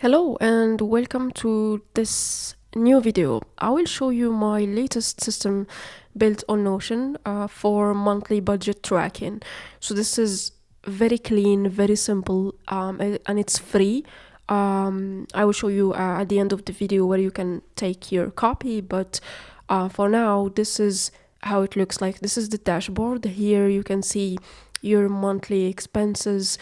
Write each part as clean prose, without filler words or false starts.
Hello and welcome to this new video. I will show you my latest system built on Notion for monthly budget tracking. So this is very clean, very simple, and it's free. I will show you at the end of the video where you can take your copy, but for now, this is how it looks like. This is the dashboard. Here you can see your monthly expenses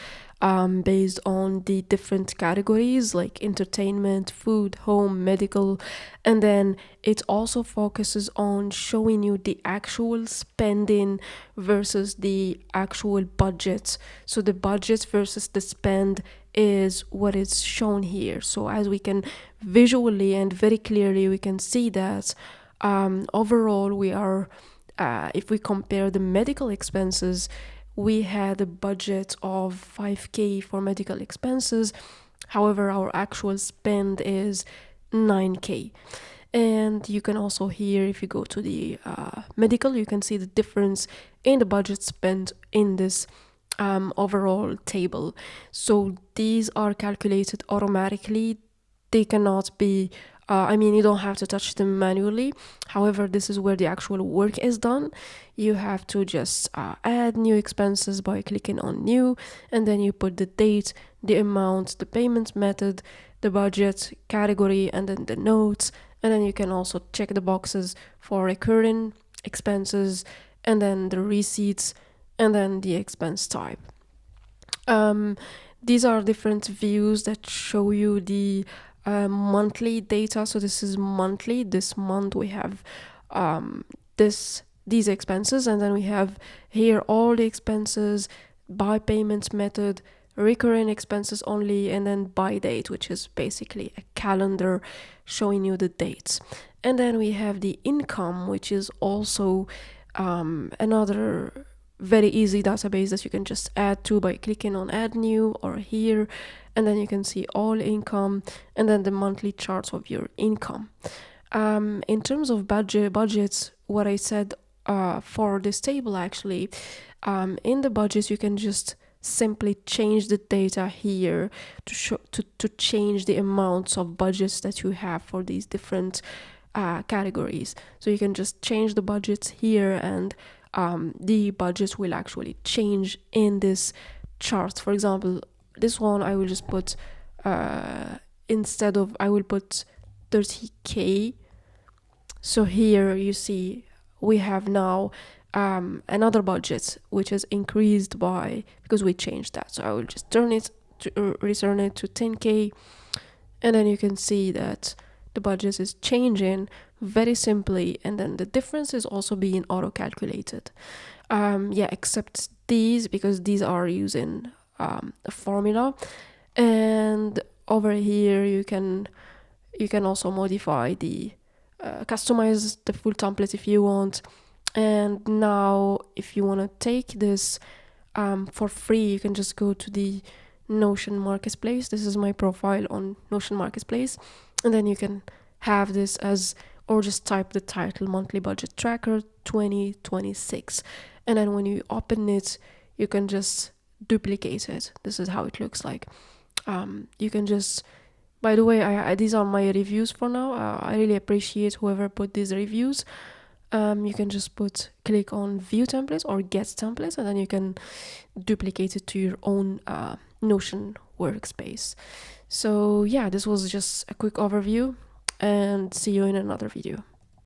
based on the different categories like entertainment, food, home, medical, and then it also focuses on showing you the actual spending versus the actual budget. So the budget versus the spend is what is shown here. So as we can visually and very clearly we can see that overall we are if we compare the medical expenses, we had a budget of 5k for medical expenses. However, our actual spend is 9k. And you can also here, if you go to the medical, you can see the difference in the budget spent in this overall table. So these are calculated automatically. They cannot be you don't have to touch them manually. However, this is where the actual work is done. You have to just add new expenses by clicking on new, and then you put the date, the amount, the payment method, the budget category, and then the notes. And then you can also check the boxes for recurring expenses, and then the receipts, and then the expense type. These are different views that show you the monthly data. So this is monthly. This month we have these expenses, and then we have here all the expenses by payment method, recurring expenses only, and then by date, which is basically a calendar showing you the dates. And then we have the income, which is also another very easy database that you can just add to by clicking on add new or here, and then you can see all income and then the monthly charts of your income. In terms of budgets, what I said for this table actually, in the budgets you can just simply change the data here to change the amounts of budgets that you have for these different categories. So you can just change the budgets here, and the budgets will actually change in this chart. For example, this one I will just put I will put 30k. So here you see we have now another budget which is increased by, because we changed that. So I will just return it to 10k, and then you can see that the budget is changing very simply, and then the difference is also being auto calculated. Except these, because these are using a formula. And over here you can also modify the customize the full template if you want. And now if you want to take this for free, you can just go to the Notion Marketplace. This is my profile on Notion Marketplace, and then you can have this as, or just type the title monthly budget tracker 2026, and then when you open it you can just duplicate it. This is how it looks like. You can just, by the way, these are my reviews for now. I really appreciate whoever put these reviews. You can just click on view templates or get templates, and then you can duplicate it to your own Notion workspace. So yeah, this was just a quick overview, and see you in another video.